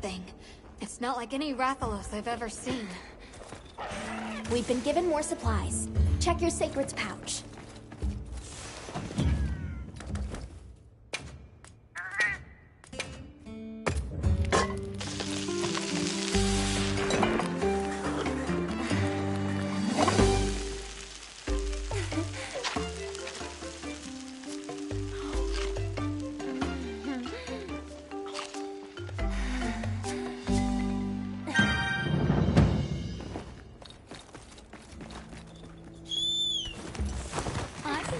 thing. It's not like any Rathalos I've ever seen. We've been given more supplies. Check your sacred's pouch.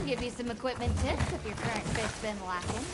Give you some equipment tips if your current fit's been lacking.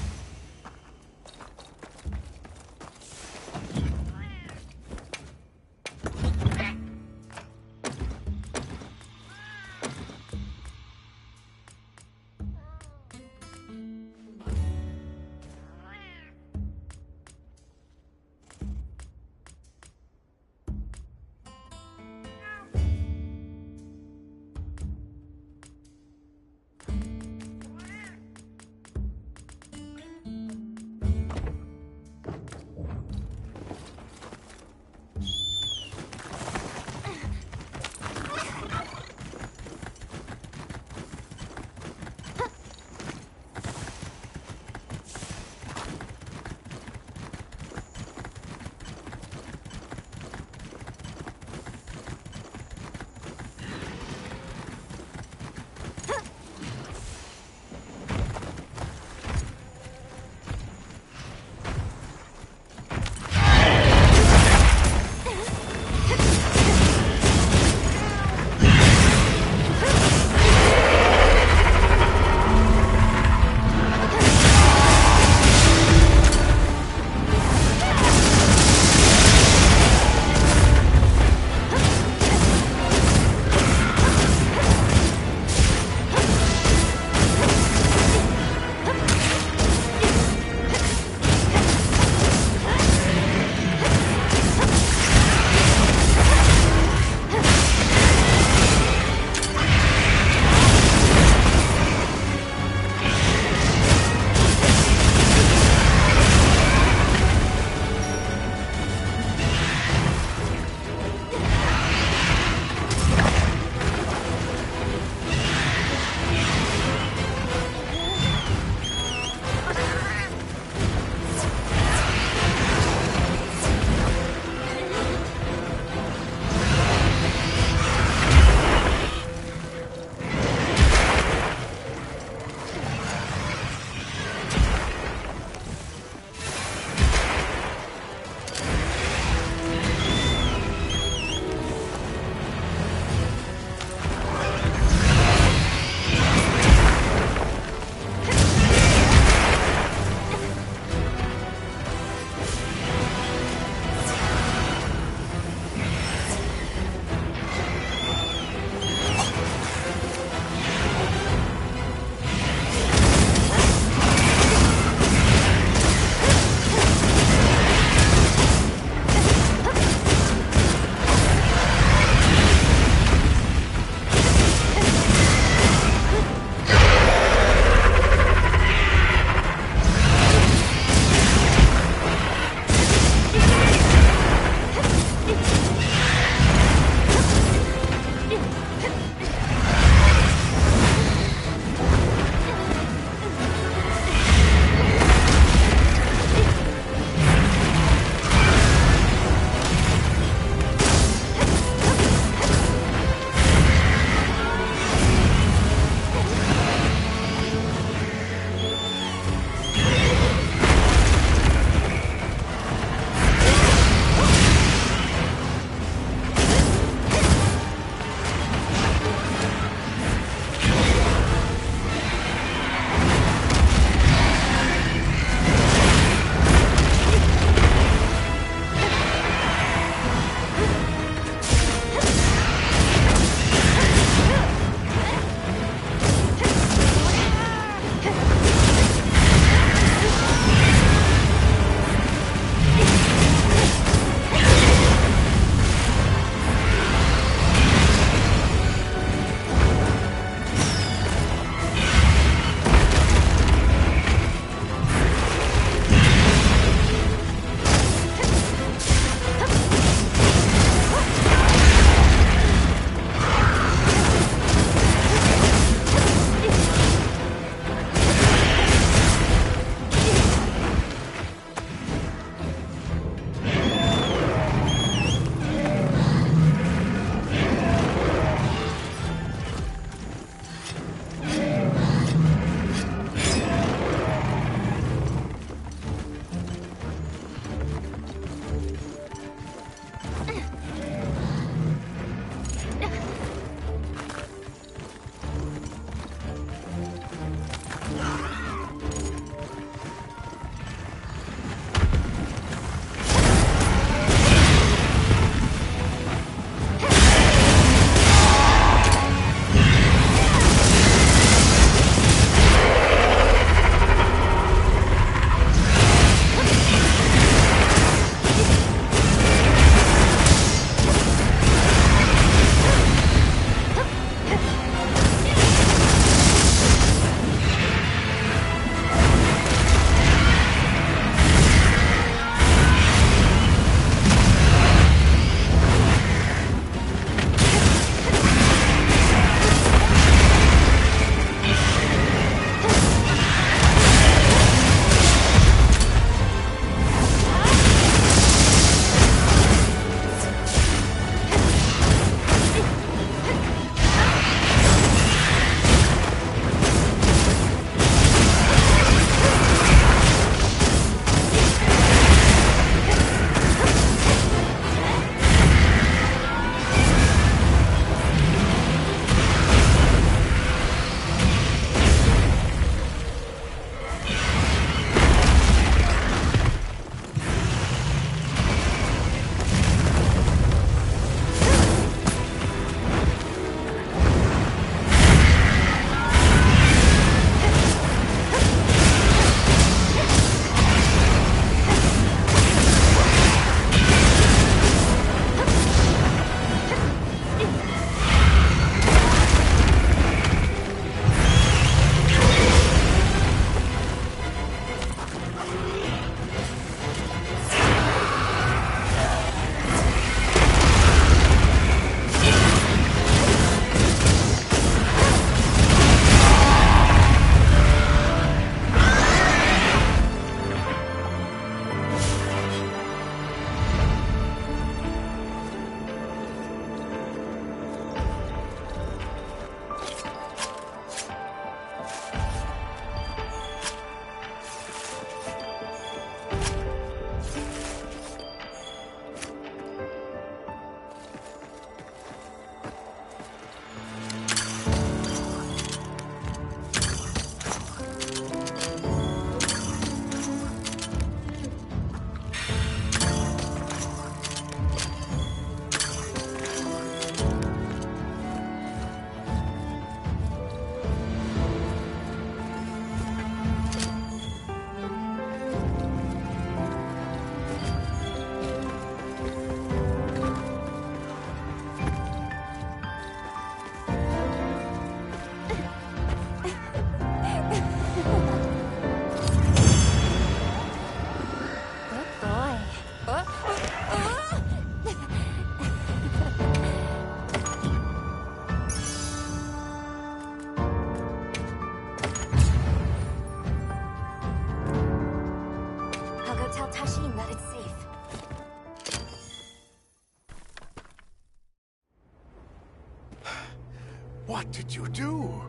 What did you do?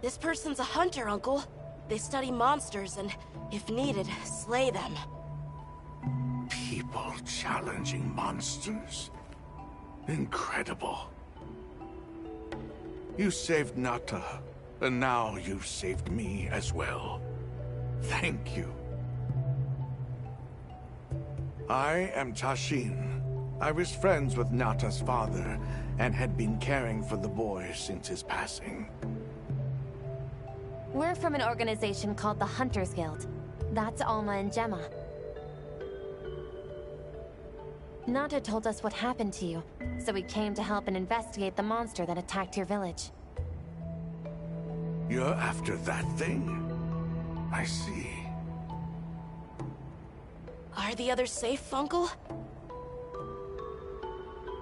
This person's a hunter, Uncle. They study monsters and, if needed, slay them. People challenging monsters? Incredible. You saved Nata, and now you've saved me as well. Thank you. I am Tashin. I was friends with Nata's father, and had been caring for the boy since his passing. We're from an organization called the Hunters Guild. That's Alma and Gemma. Nata told us what happened to you, so we came to help and investigate the monster that attacked your village. You're after that thing? I see. Are the others safe, Uncle?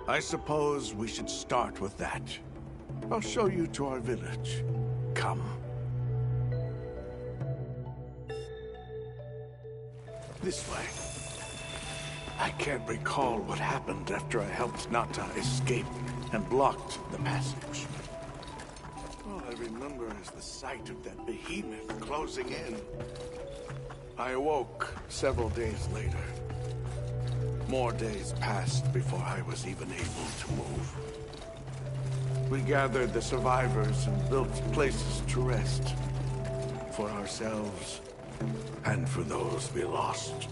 I suppose we should start with that. I'll show you to our village. Come. This way. I can't recall what happened after I helped Nata escape and blocked the passage. All I remember is the sight of that behemoth closing in. I awoke several days later. More days passed before I was even able to move. We gathered the survivors and built places to rest. For ourselves, and for those we lost.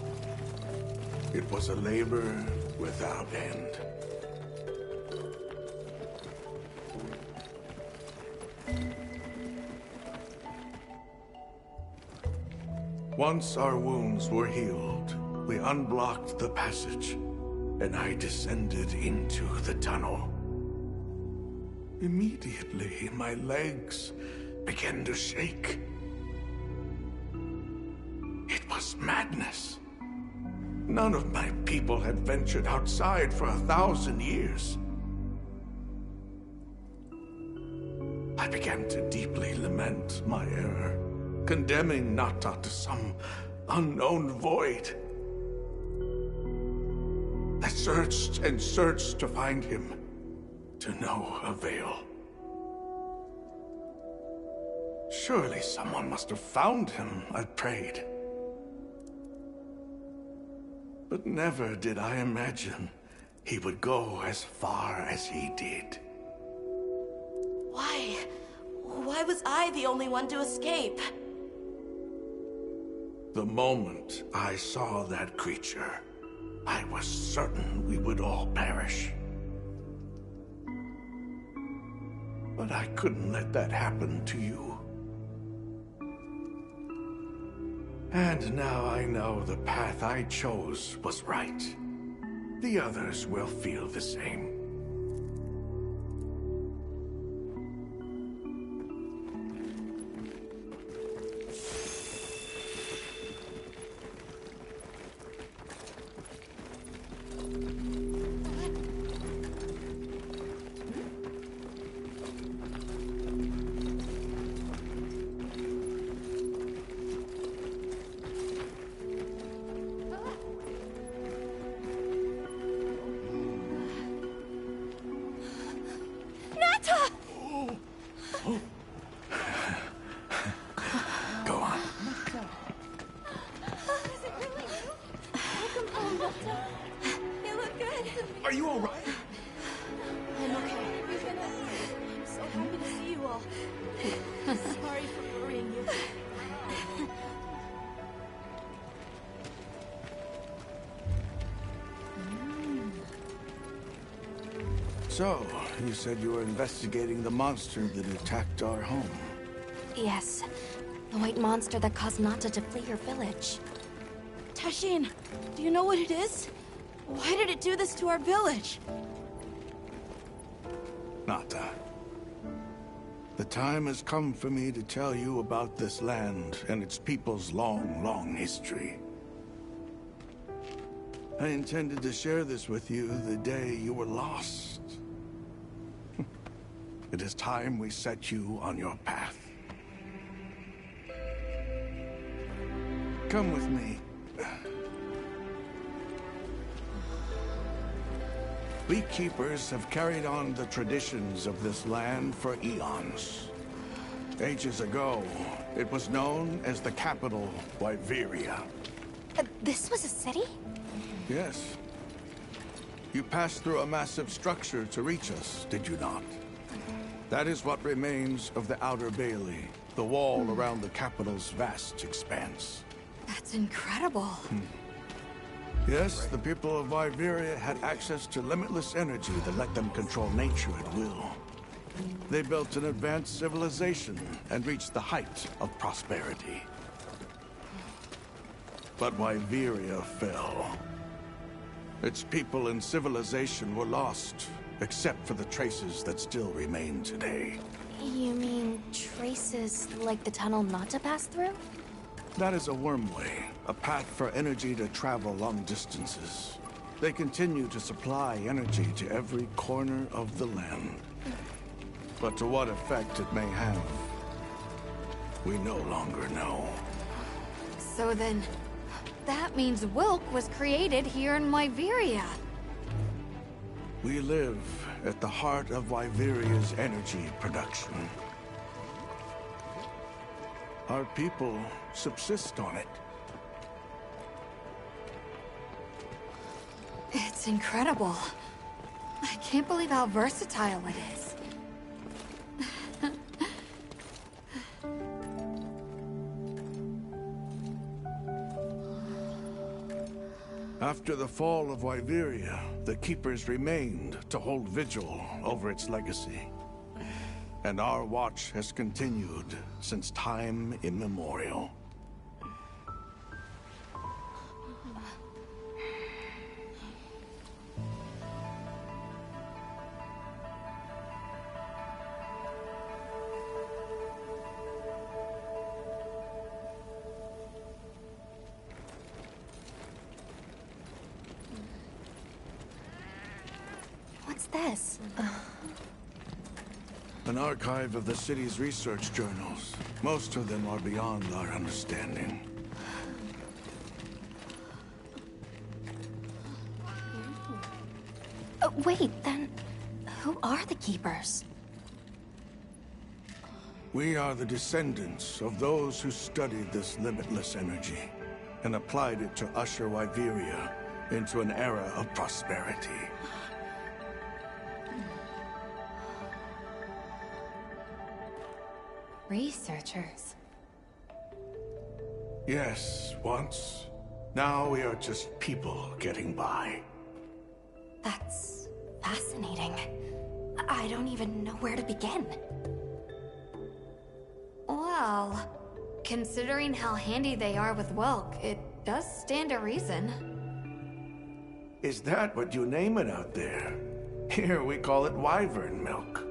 It was a labor without end. Once our wounds were healed, we unblocked the passage, and I descended into the tunnel. Immediately, my legs began to shake. It was madness. None of my people had ventured outside for 1,000 years. I began to deeply lament my error, condemning Nata to some unknown void. I searched and searched to find him, to no avail. Surely someone must have found him, I prayed. But never did I imagine he would go as far as he did. Why? Why was I the only one to escape? The moment I saw that creature, I was certain we would all perish. But I couldn't let that happen to you. And now I know the path I chose was right. The others will feel the same. Are you all right? I'm okay. I'm so happy to see you all. Sorry for worrying you. So, you said you were investigating the monster that attacked our home. Yes. The white monster that caused Nata to flee your village. Tashin, do you know what it is? Why did it do this to our village? Nata. The time has come for me to tell you about this land and its people's long, long history. I intended to share this with you the day you were lost. It is time we set you on your path. Come with me. We keepers have carried on the traditions of this land for eons. Ages ago, it was known as the capital, Wyveria. This was a city? Yes. You passed through a massive structure to reach us, did you not? That is what remains of the Outer Bailey, the wall around the capital's vast expanse. That's incredible. Yes, the people of Wyveria had access to limitless energy that let them control nature at will. They built an advanced civilization and reached the height of prosperity. But Wyveria fell. Its people and civilization were lost, except for the traces that still remain today. You mean traces like the tunnel not to pass through? That is a wormway, a path for energy to travel long distances. They continue to supply energy to every corner of the land. But to what effect it may have, we no longer know. So then, that means Wilk was created here in Wyveria. We live at the heart of Wyveria's energy production. Our people subsist on it. It's incredible. I can't believe how versatile it is. After the fall of Wyveria, the Keepers remained to hold vigil over its legacy. And our watch has continued since time immemorial. What's this? An archive of the city's research journals. Most of them are beyond our understanding. Wait, then who are the Keepers? We are the descendants of those who studied this limitless energy and applied it to usher Wyveria into an era of prosperity. Researchers. Yes, once. Now we are just people getting by. That's fascinating. I don't even know where to begin. Well, considering how handy they are with Welk, it does stand to reason. Is that what you name it out there? Here we call it wyvern milk.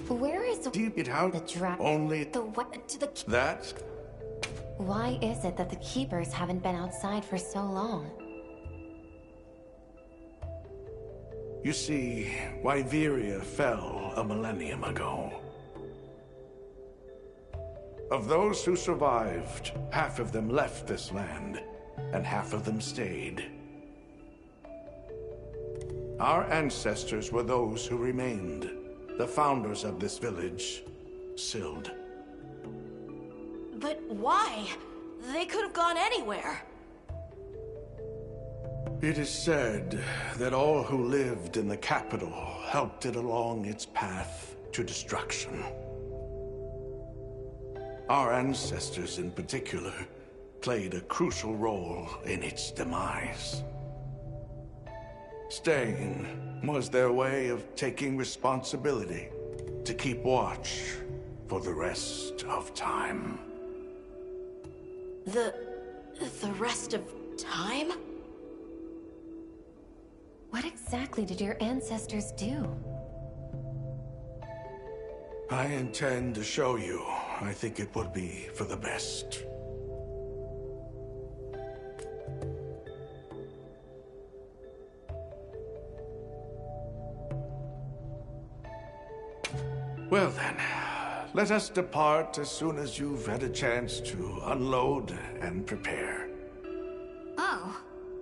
Where is Deep it out. the drop? Only The what? To the... that. Why is it that the Keepers haven't been outside for so long? You see, Wyveria fell a millennium ago. Of those who survived, half of them left this land, and half of them stayed. Our ancestors were those who remained, the founders of this village, Sild. But why? They could have gone anywhere. It is said that all who lived in the capital helped it along its path to destruction. Our ancestors in particular played a crucial role in its demise. Staying was their way of taking responsibility to keep watch for the rest of time. The rest of time? What exactly did your ancestors do? I intend to show you. I think it would be for the best. Well then, let us depart as soon as you've had a chance to unload and prepare. Oh,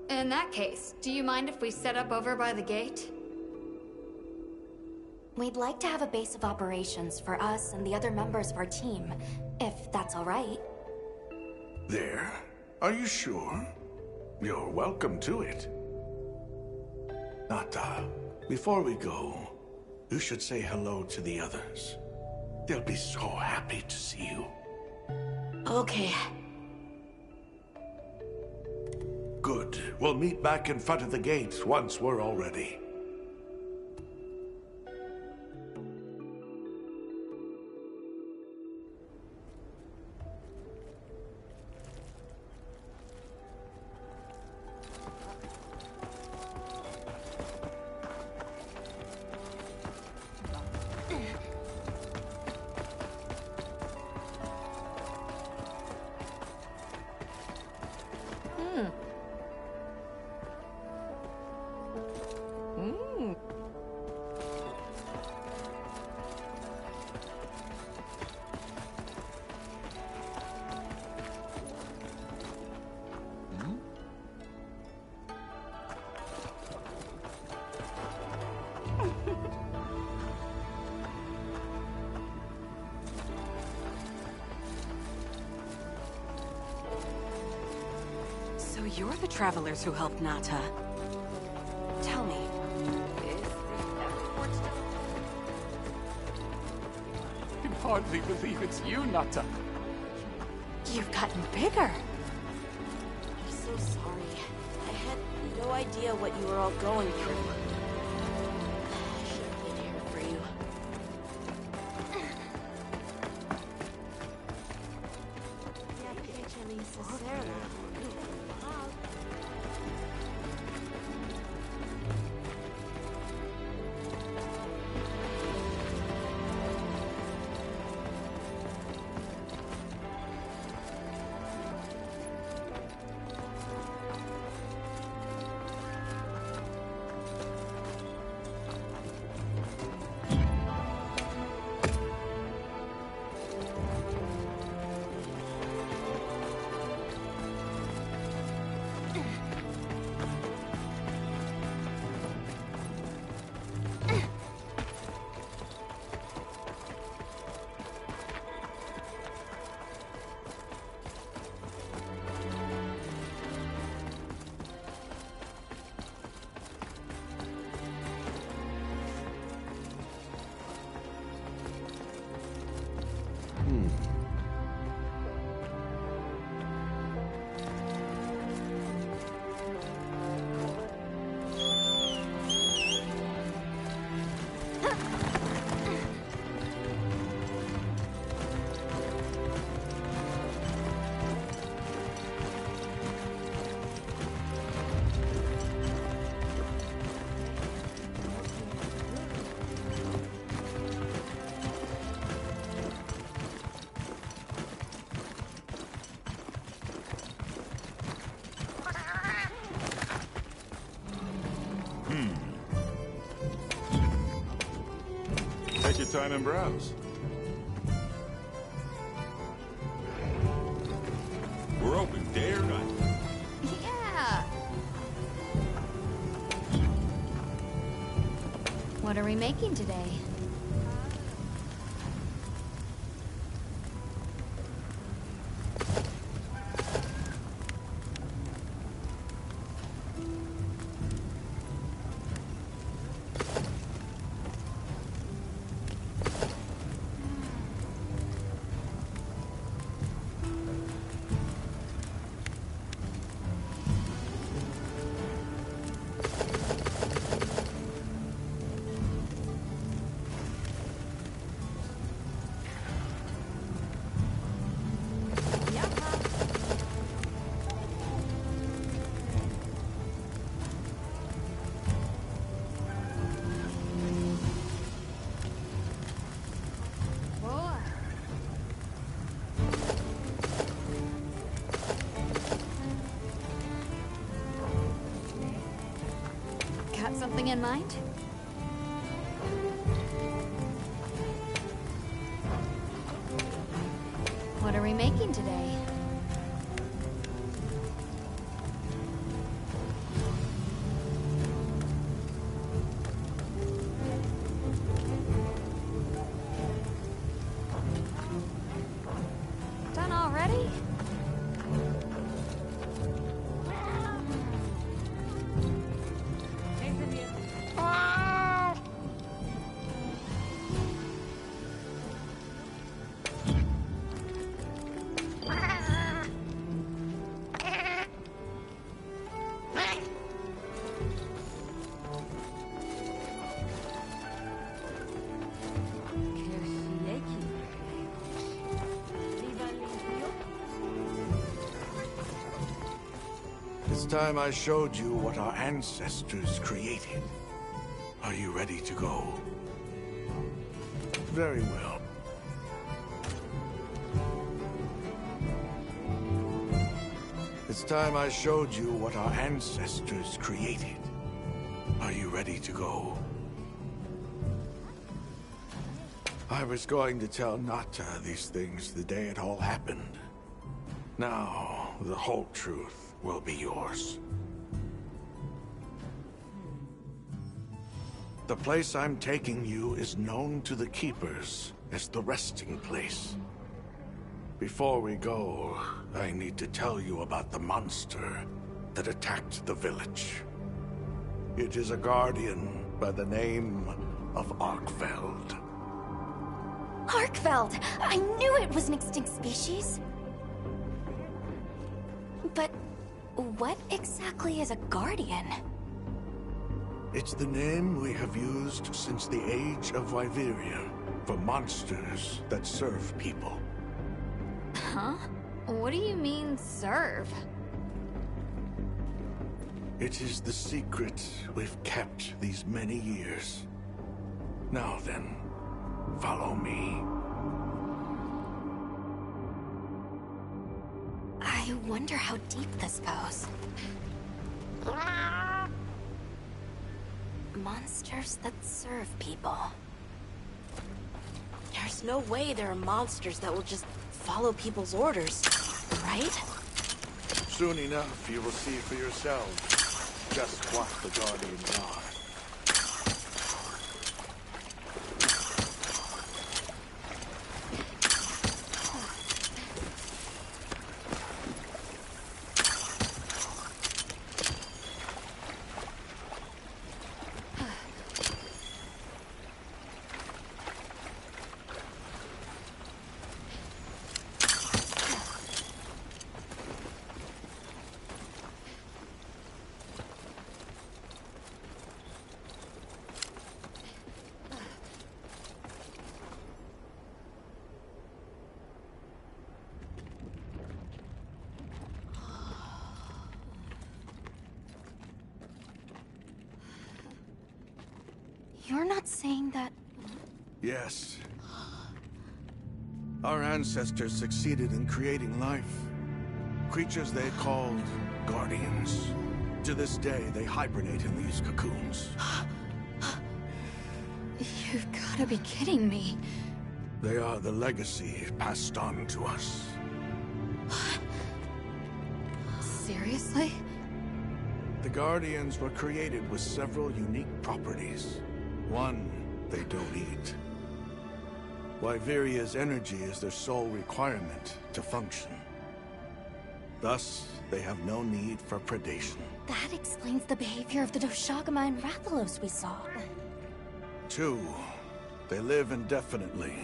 in that case, do you mind if we set up over by the gate? We'd like to have a base of operations for us and the other members of our team, if that's all right. There? Are you sure? You're welcome to it. Nata, before we go, you should say hello to the others. They'll be so happy to see you. Okay. Good. We'll meet back in front of the gate once we're all ready. So you're the travelers who helped Nata. Tell me, is the airport still? I can hardly believe it's you, Nata. You've gotten bigger. I'm so sorry. I had no idea what you were all going through. I should have been here for you. Take your time and browse. We're open day or night. Yeah! What are we making today? something in mind? What are we making today? Done already? It's time I showed you what our ancestors created. Are you ready to go? Very well. It's time I showed you what our ancestors created. Are you ready to go? I was going to tell Nata these things the day it all happened. Now, the whole truth will be yours. The place I'm taking you is known to the Keepers as the resting place. Before we go, I need to tell you about the monster that attacked the village. It is a guardian by the name of Arkfeld. Arkfeld! I knew it was an extinct species! But what exactly is a guardian? It's the name we have used since the age of Wyveria for monsters that serve people. Huh? What do you mean, serve? It is the secret we've kept these many years. Now then, follow me. I wonder how deep this goes. Monsters that serve people. There's no way there are monsters that will just follow people's orders, right? Soon enough, you will see for yourselves just what the Guardians are. You're not saying that... Yes. Our ancestors succeeded in creating life. Creatures they called guardians. To this day, they hibernate in these cocoons. You've gotta be kidding me. They are the legacy passed on to us. Seriously? The Guardians were created with several unique properties. One, they don't eat. Wyveria's energy is their sole requirement to function. Thus, they have no need for predation. That explains the behavior of the Doshagama and Rathalos we saw. Two, they live indefinitely,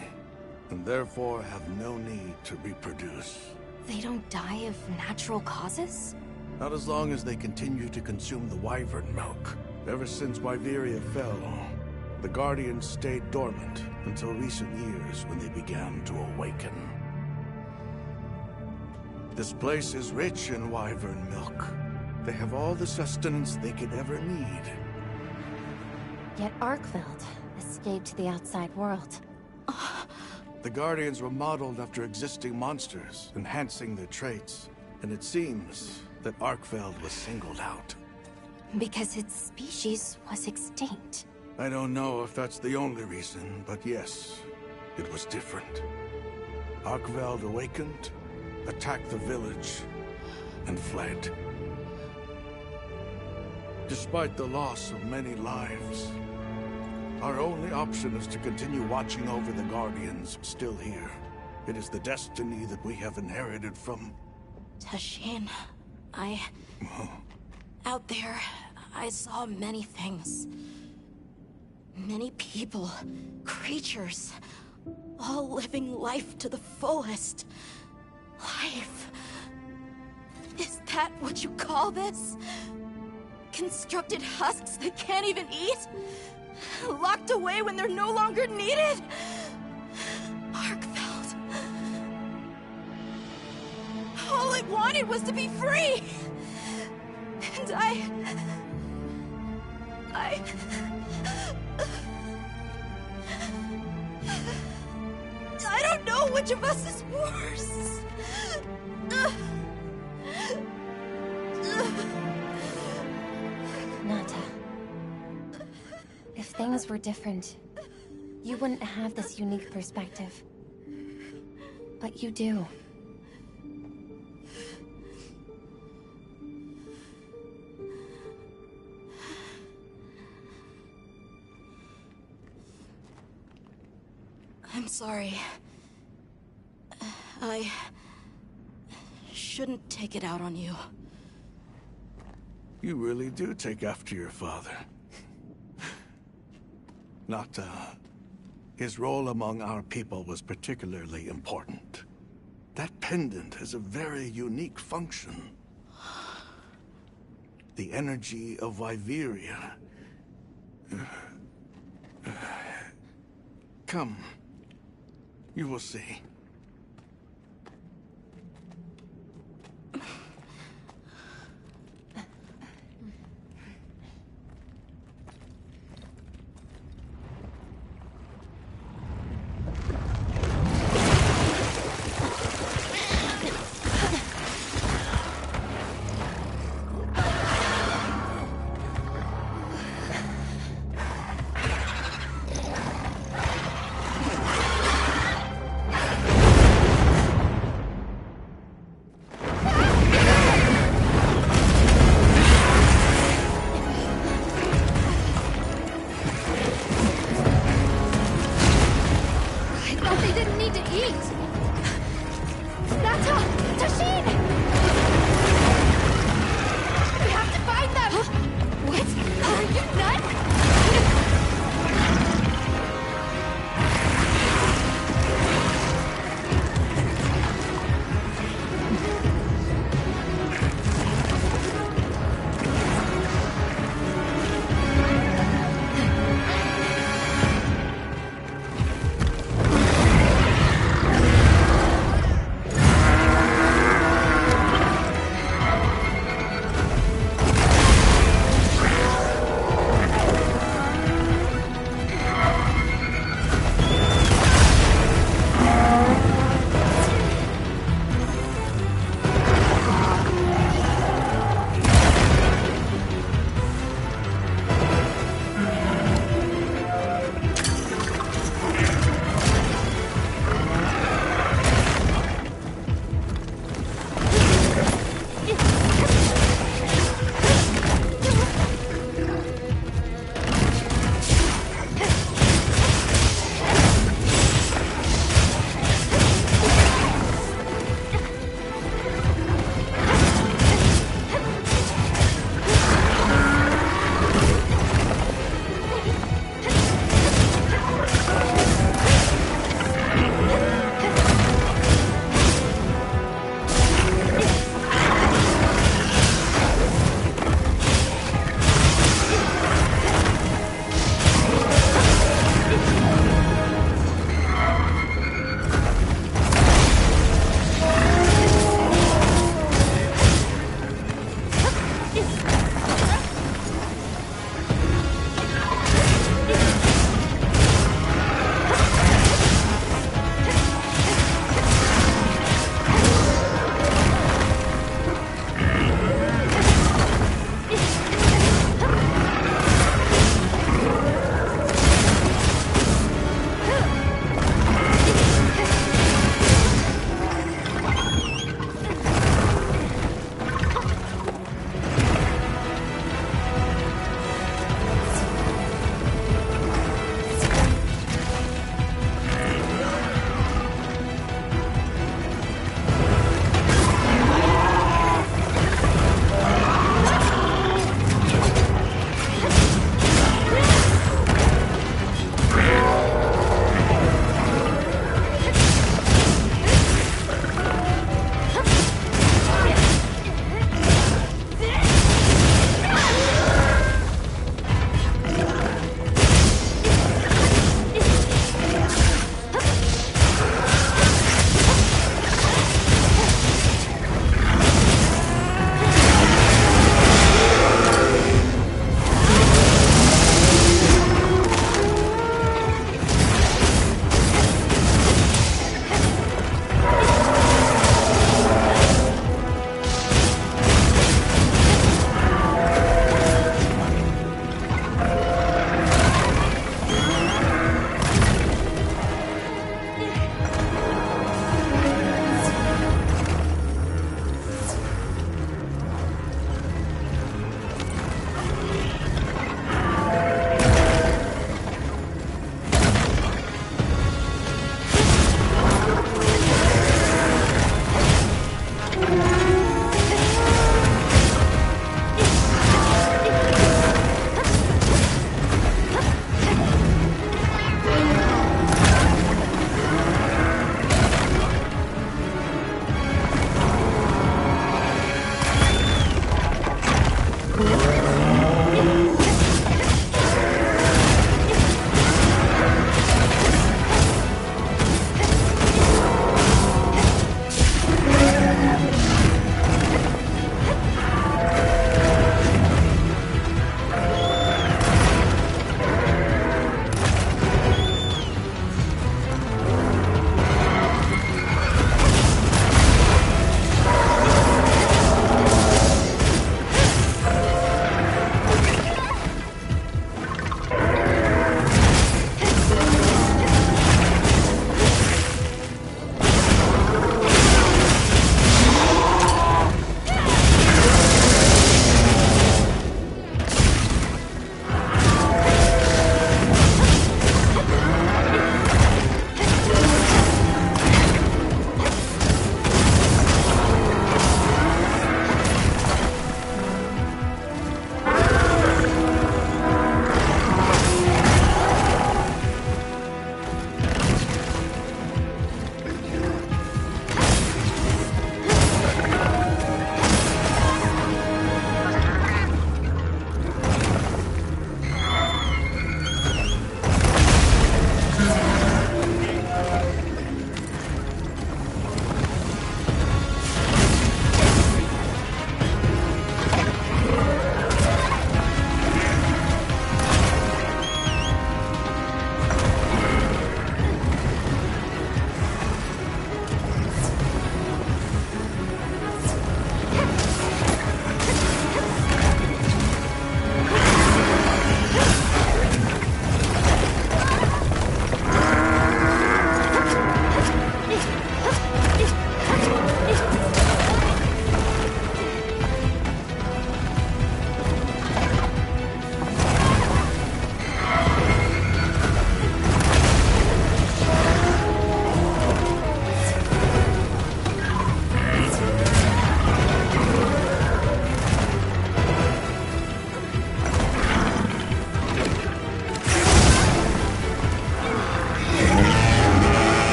and therefore have no need to reproduce. They don't die of natural causes? Not as long as they continue to consume the wyvern milk. Ever since Wyveria fell, the Guardians stayed dormant until recent years when they began to awaken. This place is rich in wyvern milk. They have all the sustenance they could ever need. Yet Arkfeld escaped to the outside world. The Guardians were modeled after existing monsters, enhancing their traits. And it seems that Arkfeld was singled out. Because its species was extinct. I don't know if that's the only reason, but yes, it was different. Arkveld awakened, attacked the village, and fled. Despite the loss of many lives, our only option is to continue watching over the Guardians still here. It is the destiny that we have inherited from... Tashin, out there, I saw many things. Many people, creatures, all living life to the fullest. Life. Is that what you call this? Constructed husks that can't even eat? Locked away when they're no longer needed? Arkveld. All I wanted was to be free! And I don't know which of us is worse. Nata. If things were different, you wouldn't have this unique perspective. But you do. I'm sorry. I shouldn't take it out on you. You really do take after your father. Nata, his role among our people was particularly important. That pendant has a very unique function. The energy of Viveria. Come. You will see.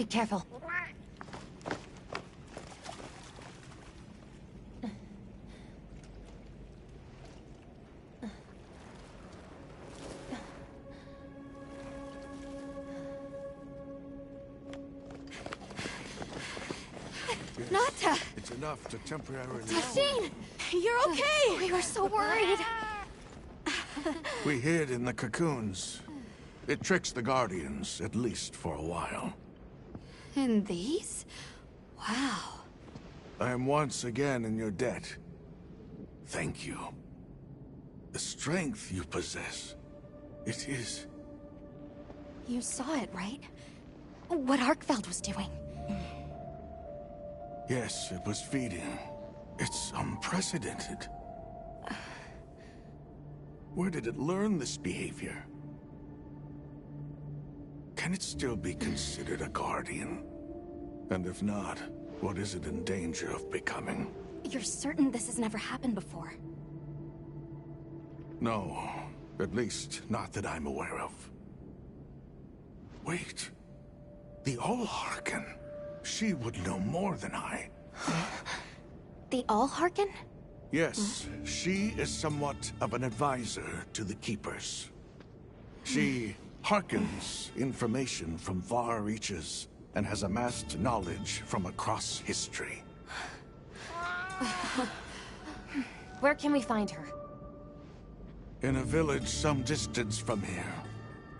careful. Nata! It's enough to temporarily... Tashine! You're okay! We were so worried. We hid in the cocoons. It tricks the Guardians, at least for a while. And these? Wow. I am once again in your debt. Thank you. The strength you possess, it is... You saw it, right? What Arkfeld was doing. Yes, it was feeding. It's unprecedented. Where did it learn this behavior? Can it still be considered a Guardian? And if not, what is it in danger of becoming? You're certain this has never happened before? No, at least not that I'm aware of. Wait, the Allharken. She would know more than I. The Allharken? Yes, she is somewhat of an advisor to the Keepers. She hearkens information from far reaches and has amassed knowledge from across history. Where can we find her? In a village some distance from here.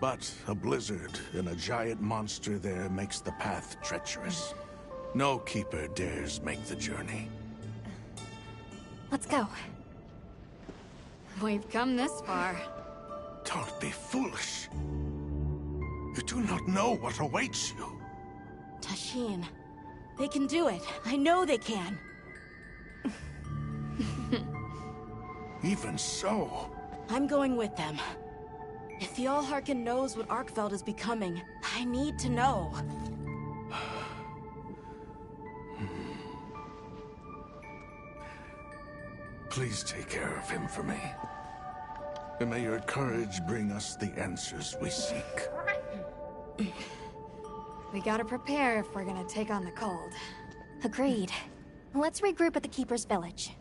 But a blizzard and a giant monster there makes the path treacherous. No Keeper dares make the journey. Let's go. We've come this far. Don't be foolish. You do not know what awaits you. Tashine, they can do it. I know they can. Even so... I'm going with them. If the Allharken knows what Arkfeld is becoming, I need to know. Please take care of him for me. And may your courage bring us the answers we seek. We gotta prepare if we're gonna take on the cold. Agreed. Let's regroup at the Keeper's village.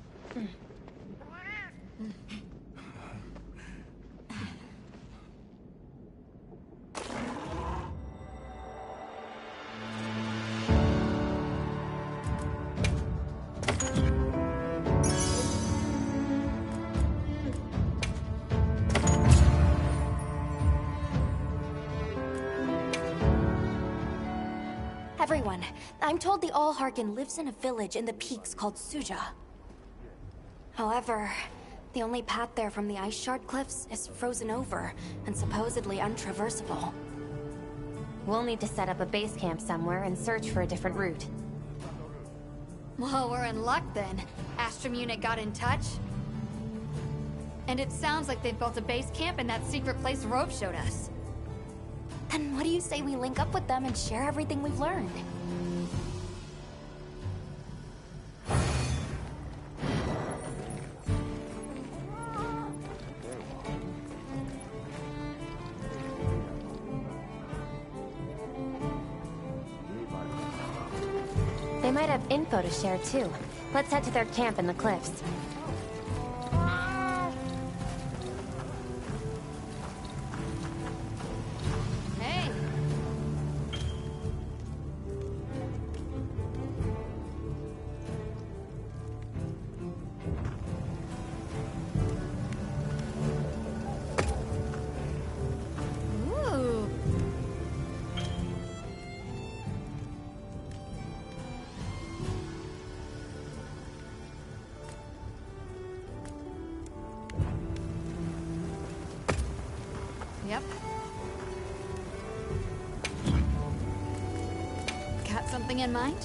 Everyone, I'm told the Allharken lives in a village in the peaks called Suja. However, the only path there from the ice shard cliffs is frozen over and supposedly untraversable. We'll need to set up a base camp somewhere and search for a different route. Well, we're in luck then. Astrum unit got in touch. And it sounds like they've built a base camp in that secret place Rope showed us. Then what do you say we link up with them and share everything we've learned? They might have info to share too. Let's head to their camp in the cliffs. Hey! Ooh! Yep. Got something in mind?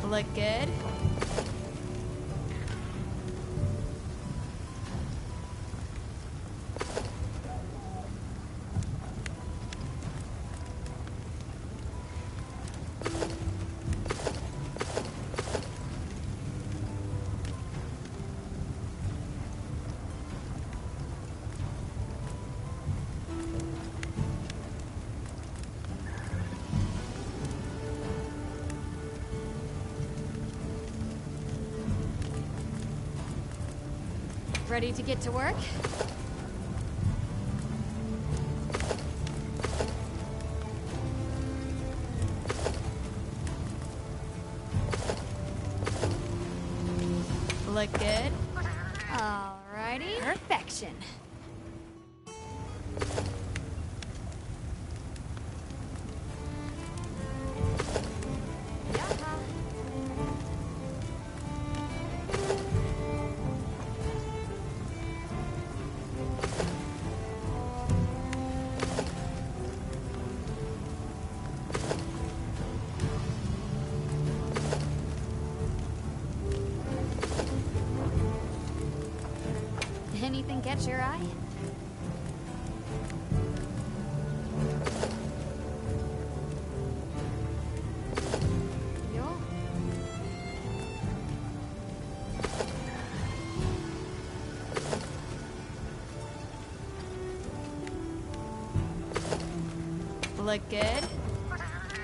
Look good? Ready to get to work? Look good? Alrighty. Perfection. Yaha. Anything catch your eye? Yo. Look good?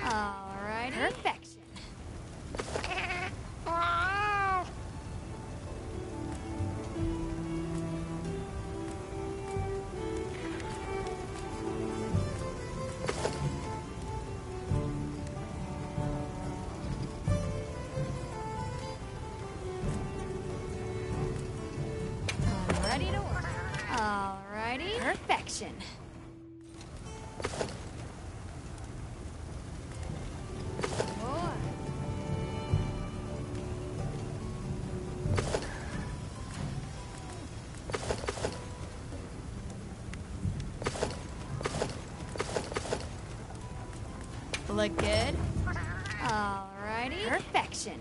Alright. Perfection. Ready to work. Alrighty. Perfection. Boy. Look good? Alrighty. Perfection.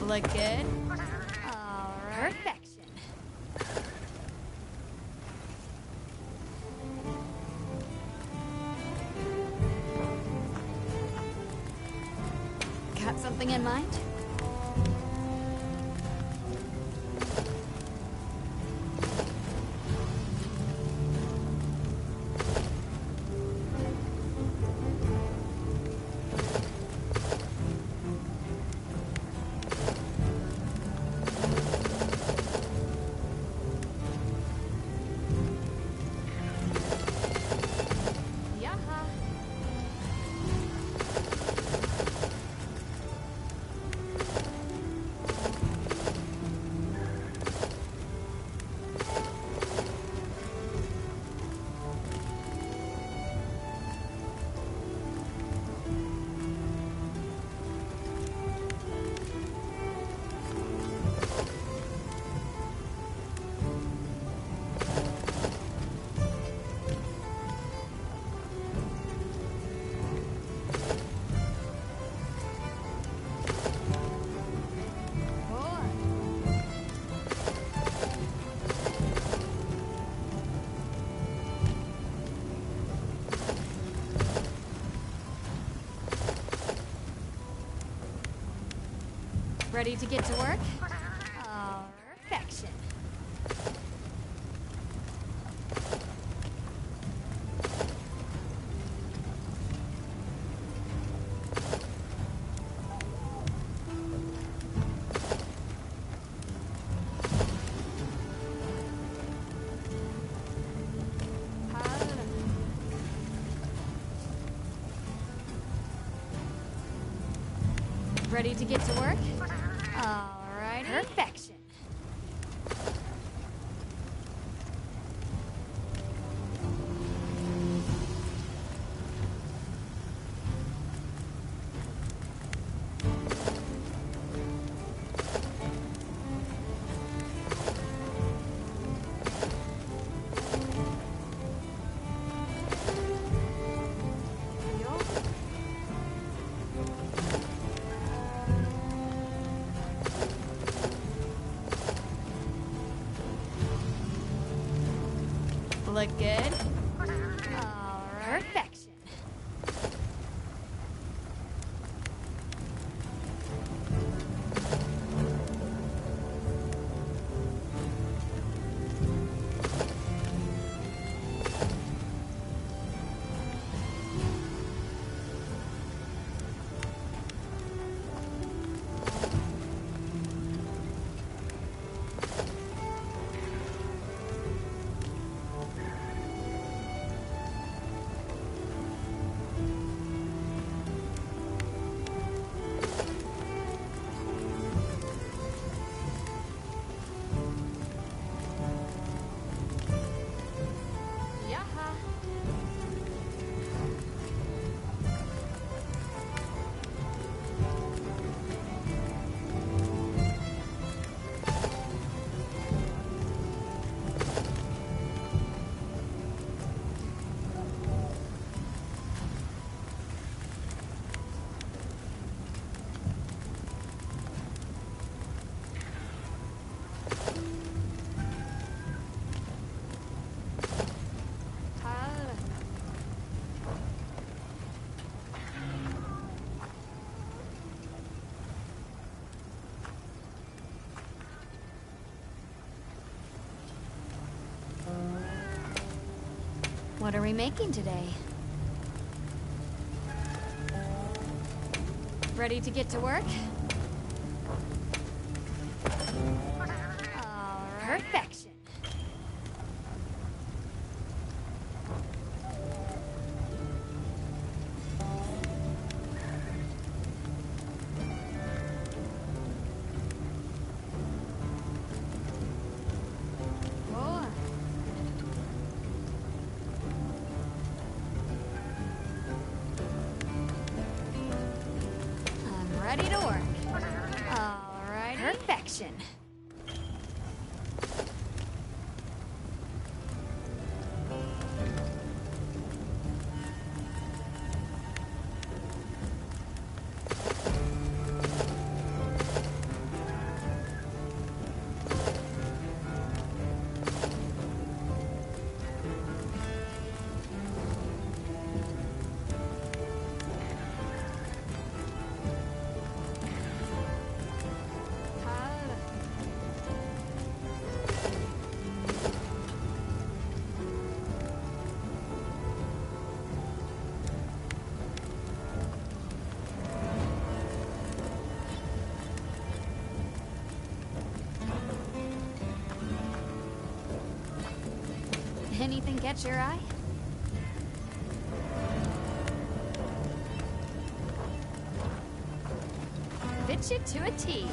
Look good? Alright. Perfection. Got something in mind? Ready to get to work? Perfection. Ready to get to work? Alright. Perfection. look good. All right. Perfection. What are we making today? Ready to get to work? All right. Perfection. Ready to work. All right. Perfection. Anything catch your eye? Fit you to a T.